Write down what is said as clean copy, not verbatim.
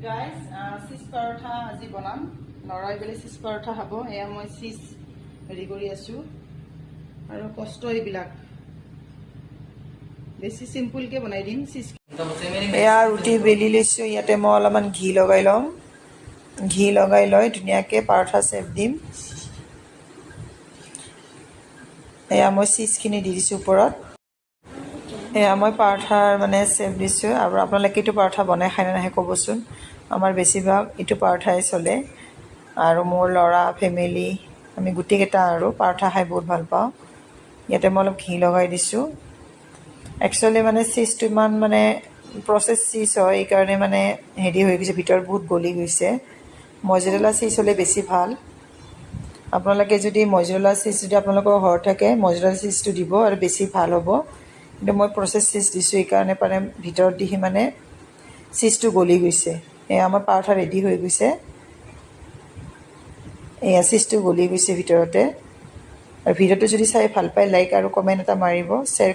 guys চিজ পৰঠা আজি বনাম লৰাই বেলি চিজ পৰঠা খাব এয়া মই চিজ হেৰি কৰি আছোঁ আৰু কষ্ট এইবিলাক বেছি চিম্পুলকৈ বনাই দিম চিজ এয়া ৰুটি বেলি লৈছোঁ ইয়াতে মই অলপমান ঘি লগাই ল'ম ঘি লগাই লৈ ধুনীয়াকৈ পৰঠা চেপ দিম এয়া মই চিজখিনি দি দিছোঁ ওপৰত এয়া মই পৰঠাৰ মানে চেপ দিছোঁ আৰু আপোনালোকে এইটো পৰঠা বনাই খাই নে নাখায় ক'বচোন আমাৰ বেছিভাগ এইটো পৰঠাই চলে আৰু মোৰ ল'ৰা ফেমিলি আমি গোটেইকেইটা আৰু পৰঠা খাই বহুত ভাল পাওঁ ইয়াতে মই অলপ ঘি লগাই দিছোঁ একচুৱেলি মানে চিজটো ইমান মানে প্ৰচেছ চিজ হয় এইকাৰণে মানে হেৰি হৈ গৈছে ভিতৰত বহুত গলি গৈছে মজৰেলা চিজ হ'লে বেছি ভাল আপোনালোকে যদি মজৰেলা চিজ যদি আপোনালোকৰ ঘৰত থাকে মজৰেলা চিজটো দিব আৰু বেছি ভাল হ'ব কিন্তু মই প্ৰচেছ চিজ দিছোঁ এইকাৰণে মানে ভিতৰত দি মানে চিজটো গলি গৈছে এয়া আমাৰ পৰঠা ৰেডি হৈ গৈছে এয়া চিজটো গলি গৈছে ভিতৰতে আৰু ভিডিঅ'টো যদি চাই ভাল পায় লাইক আৰু কমেণ্ট এটা মাৰিব শ্বেয়াৰ